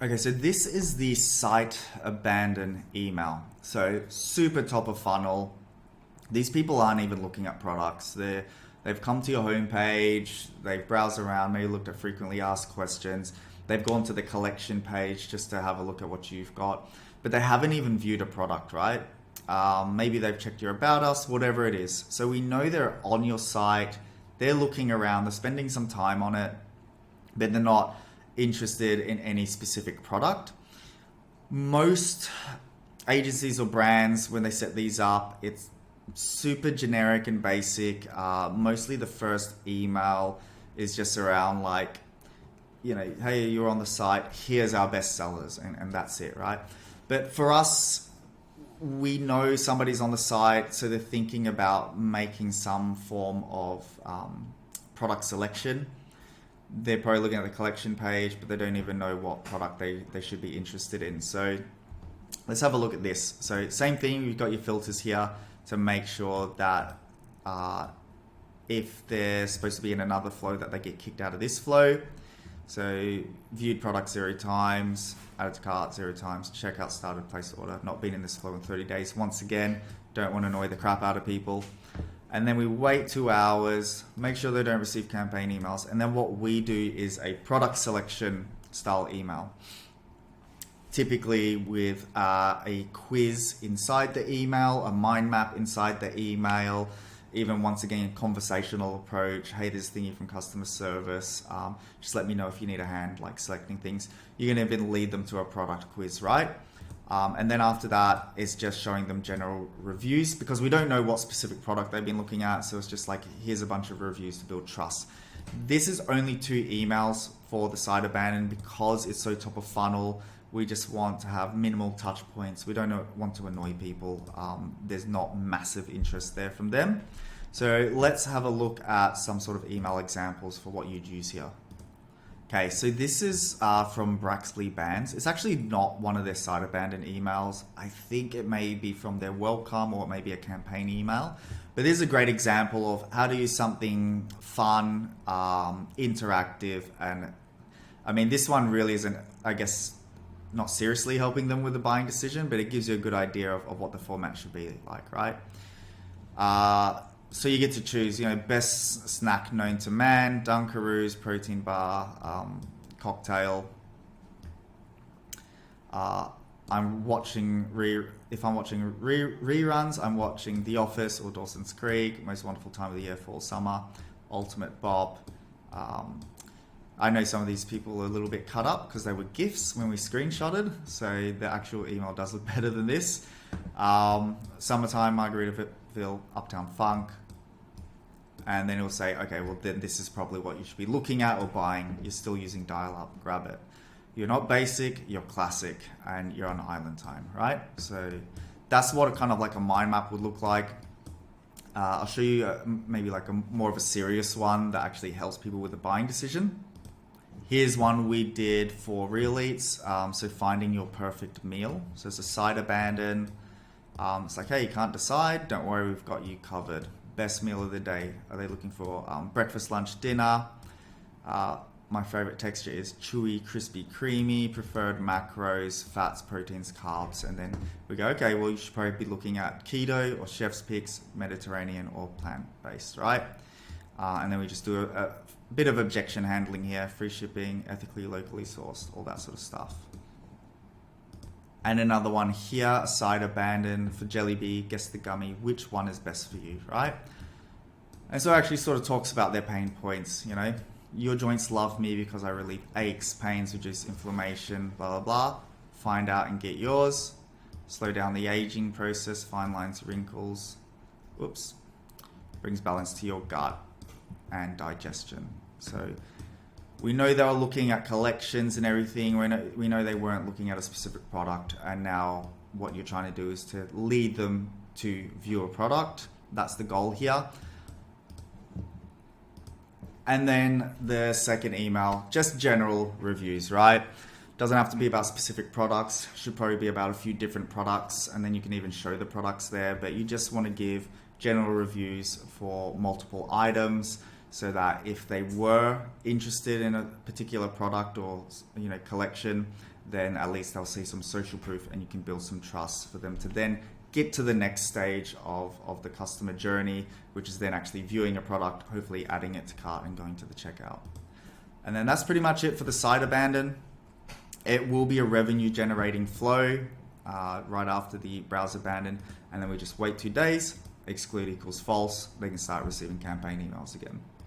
Okay, so this is the site abandon email. So super top of funnel. These people aren't even looking at products. They've come to your homepage, they've browsed around, maybe looked at frequently asked questions. They've gone to the collection page just to have a look at what you've got, but they haven't even viewed a product, right? Maybe they've checked your about us, whatever it is. So we know they're on your site, they're looking around, they're spending some time on it, but they're not interested in any specific product. Most agencies or brands, when they set these up, it's super generic and basic. Mostly the first email is just around like, hey, you're on the site, here's our best sellers, and that's it, right? But for us, we know somebody's on the site, so they're thinking about making some form of product selection. They're probably looking at the collection page, but they don't even know what product they should be interested in. So let's have a look at this. So same thing, you've got your filters here to make sure that if they're supposed to be in another flow, that they get kicked out of this flow. So viewed product 0 times, added to cart 0 times, checkout started, placed order, not been in this flow in 30 days. Once again, don't want to annoy the crap out of people. And then we wait 2 hours, make sure they don't receive campaign emails. And then what we do is a product selection style email. Typically with a quiz inside the email, a mind map inside the email, even once again, a conversational approach. Hey, this thingy from customer service. Just let me know if you need a hand, like selecting things. You're gonna even lead them to a product quiz, right? And then after that, it's just showing them general reviews because we don't know what specific product they've been looking at. So it's just like, here's a bunch of reviews to build trust. This is only 2 emails for the site abandon because it's so top of funnel. We just want to have minimal touch points. We don't want to annoy people. There's not massive interest there from them. So let's have a look at some sort of email examples for what you'd use here. Okay, so this is from Braxley Bands. It's actually not one of their site abandon emails. I think it may be from their welcome or it may be a campaign email. But this is a great example of how to use something fun, interactive, and I mean, this one really isn't, I guess, not seriously helping them with the buying decision, but it gives you a good idea of what the format should be like, right? So you get to choose, best snack known to man, Dunkaroos, protein bar, cocktail. I'm watching reruns, I'm watching The Office or Dawson's Creek, most wonderful time of the year, fall, summer, ultimate bop. I know some of these people are a little bit cut up because they were GIFs when we screenshotted, so the actual email does look better than this. Summertime, Margaritaville, Uptown Funk. And then it'll say, okay, well then this is probably what you should be looking at or buying. You're still using dial-up, grab it. You're not basic, you're classic, and you're on island time, right? So that's what kind of like a mind map would look like. I'll show you maybe like more of a serious one that actually helps people with the buying decision. Here's one we did for Real Eats. So finding your perfect meal. So it's a site abandon. It's like, hey, you can't decide. Don't worry, we've got you covered. Best meal of the day. Are they looking for breakfast, lunch, dinner? My favorite texture is chewy, crispy, creamy. Preferred macros, fats, proteins, carbs. And then we go, okay, well, you should probably be looking at keto or chef's picks, Mediterranean or plant-based, right? And then we just do a bit of objection handling here, free shipping, ethically, locally sourced, all that sort of stuff. And another one here, a site abandon for Jollibee, guess the gummy, which one is best for you, right? And so it actually sort of talks about their pain points, your joints love me because I relieve aches, pains, reduce inflammation, blah, blah, blah. Find out and get yours. Slow down the aging process, fine lines, wrinkles. Whoops. Brings balance to your gut and digestion. So we know they were looking at collections and everything. We know they weren't looking at a specific product. And now what you're trying to do is to lead them to view a product. That's the goal here. And then the second email, just general reviews, right? Doesn't have to be about specific products. Should probably be about a few different products. And then you can even show the products there. But you just want to give general reviews for multiple items, so that if they were interested in a particular product or collection, then at least they'll see some social proof and you can build some trust for them to then get to the next stage of the customer journey, which is then actually viewing a product, hopefully adding it to cart and going to the checkout. And then that's pretty much it for the site abandon. It will be a revenue generating flow right after the browse abandon, and then we just wait 2 days, exclude equals false, they can start receiving campaign emails again.